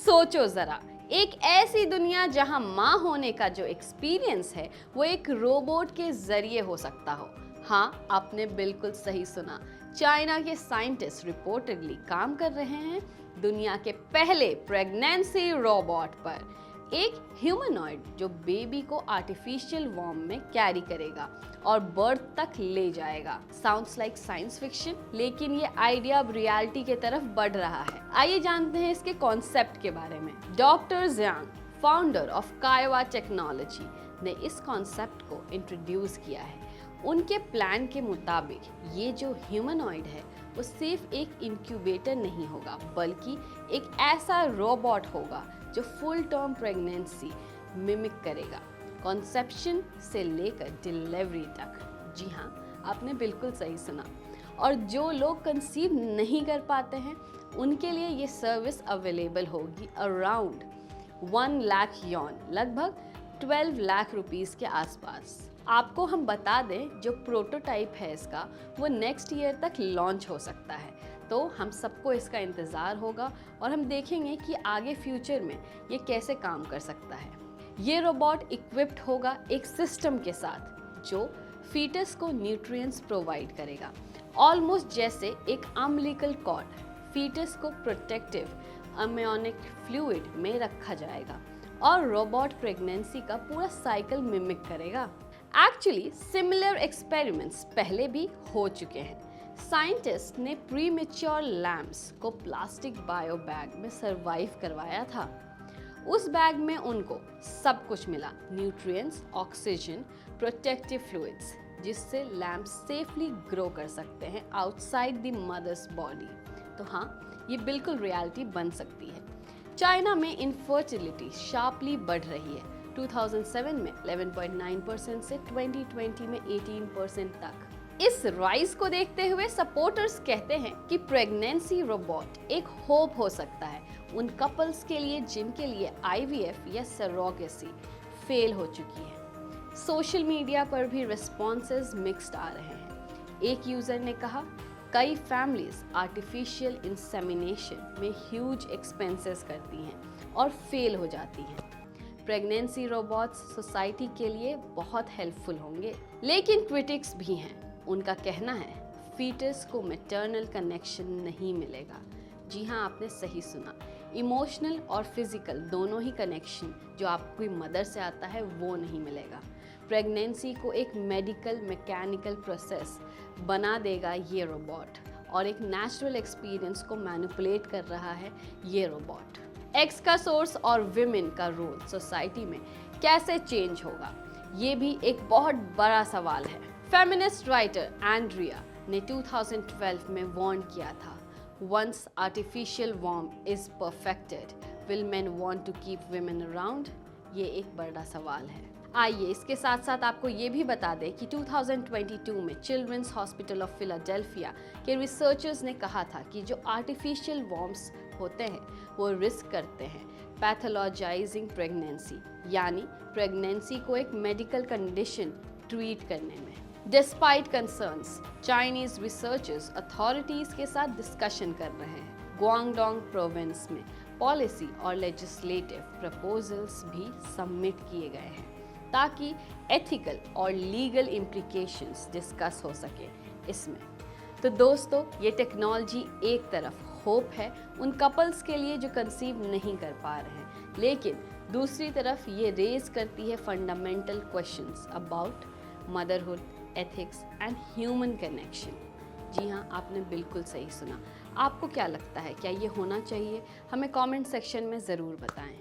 सोचो जरा, एक ऐसी दुनिया जहां माँ होने का जो एक्सपीरियंस है वो एक रोबोट के जरिए हो सकता हो। हाँ, आपने बिल्कुल सही सुना। चाइना के साइंटिस्ट रिपोर्टेडली काम कर रहे हैं दुनिया के पहले प्रेगनेंसी रोबोट पर। एक ह्यूमनॉइड जो बेबी को आर्टिफिशियल वॉर्म में कैरी करेगा और बर्थ तक ले जाएगा। साउंड्स लाइक साइंस फिक्शन, लेकिन ये आइडिया अब रियलिटी के तरफ बढ़ रहा है। आइए जानते हैं इसके कॉन्सेप्ट के बारे में। डॉक्टर ज़ियांग, फाउंडर ऑफ कायवा टेक्नोलॉजी, ने इस कॉन्सेप्ट को इंट्रोड्यूस किया है। उनके प्लान के मुताबिक ये जो ह्यूमनॉइड है वो सिर्फ एक इंक्यूबेटर नहीं होगा, बल्कि एक ऐसा रोबोट होगा जो फुल टर्म प्रेगनेंसी मिमिक करेगा, कॉन्सेप्शन से लेकर डिलीवरी तक। जी हाँ, आपने बिल्कुल सही सुना। और जो लोग कंसीव नहीं कर पाते हैं उनके लिए ये सर्विस अवेलेबल होगी अराउंड 1 लाख यॉन, लगभग 12 लाख रुपीस के आसपास। आपको हम बता दें, जो प्रोटोटाइप है इसका वो नेक्स्ट ईयर तक लॉन्च हो सकता है, तो हम सबको इसका इंतज़ार होगा और हम देखेंगे कि आगे फ्यूचर में ये कैसे काम कर सकता है। ये रोबोट इक्विप्ड होगा एक सिस्टम के साथ जो फीटस को न्यूट्रिएंट्स प्रोवाइड करेगा, ऑलमोस्ट जैसे एक अम्बिलिकल कॉर्ड। फीटस को प्रोटेक्टिव अमनियोटिक फ्लूइड में रखा जाएगा और रोबोट प्रेगनेंसी का पूरा साइकिल मिमिक करेगा। एक्चुअली सिमिलर एक्सपेरिमेंट्स पहले भी हो चुके हैं। साइंटिस्ट ने प्रीमेच्योर लैम्प्स को प्लास्टिक बायो बैग में सरवाइव करवाया था। उस बैग में उनको सब कुछ मिला, न्यूट्रिएंट्स, ऑक्सीजन, प्रोटेक्टिव फ्लूइड्स, जिससे लैम्प्स सेफली ग्रो कर सकते हैं आउटसाइड द मदर्स बॉडी। तो हाँ, ये बिल्कुल रियलिटी बन सकती है। चाइना में इनफर्टिलिटी शार्पली बढ़ रही है। 2007 में 11.9% से 2020 में 18% तक। इस राइज को देखते हुए सपोर्टर्स कहते हैं कि प्रेगनेंसी रोबोट एक होप हो सकता है उन कपल्स के लिए जिनके लिए आईवीएफ या सरोगेसी फेल हो चुकी है। सोशल मीडिया पर भी रिस्पॉन्सेज मिक्स्ड आ रहे हैं। एक यूजर ने कहा, कई फैमिलीज आर्टिफिशियल इंसेमिनेशन में ह्यूज एक्सपेंसेस करती हैं और फेल हो जाती हैं। प्रेगनेंसी रोबोट्स सोसाइटी के लिए बहुत हेल्पफुल होंगे, लेकिन क्रिटिक्स भी हैं। उनका कहना है फीटस को मैटरनल कनेक्शन नहीं मिलेगा। जी हाँ, आपने सही सुना, इमोशनल और फिजिकल दोनों ही कनेक्शन जो आपकी मदर से आता है वो नहीं मिलेगा। प्रेगनेंसी को एक मेडिकल मैकेनिकल प्रोसेस बना देगा ये रोबोट, और एक नेचुरल एक्सपीरियंस को मैनिपुलेट कर रहा है ये रोबोट। एक्स का सोर्स और विमेन का रोल सोसाइटी में कैसे चेंज होगा, ये भी एक बहुत बड़ा सवाल है। फेमिनिस्ट राइटर एंड्रिया ने 2012 में वार्न किया था, वंस आर्टिफिशियल वॉर्म is perfected, will men want to keep women around? ये एक बड़ा सवाल है। आइए इसके साथ साथ आपको ये भी बता दें कि 2022 में चिल्ड्रंस हॉस्पिटल ऑफ फिलाडेल्फिया के रिसर्चर्स ने कहा था कि जो आर्टिफिशियल वॉर्म्स होते हैं वो रिस्क करते हैं पैथोलॉजाइजिंग प्रेगनेंसी, यानी प्रेगनेंसी को एक मेडिकल कंडीशन ट्रीट करने में। Despite concerns, Chinese researchers authorities के साथ डिस्कशन कर रहे हैं। ग्वांगडोंग प्रोविंस में पॉलिसी और लेजिस्लेटिव प्रपोजल्स भी सबमिट किए गए हैं ताकि एथिकल और लीगल इम्प्लीकेशंस डिस्कस हो सके इसमें। तो दोस्तों, ये टेक्नोलॉजी एक तरफ होप है उन कपल्स के लिए जो कंसीव नहीं कर पा रहे हैं, लेकिन दूसरी तरफ ये रेज करती है fundamental questions about motherhood, ethics and human connection. जी हाँ, आपने बिल्कुल सही सुना। आपको क्या लगता है, क्या ये होना चाहिए? हमें कमेंट सेक्शन में ज़रूर बताएं।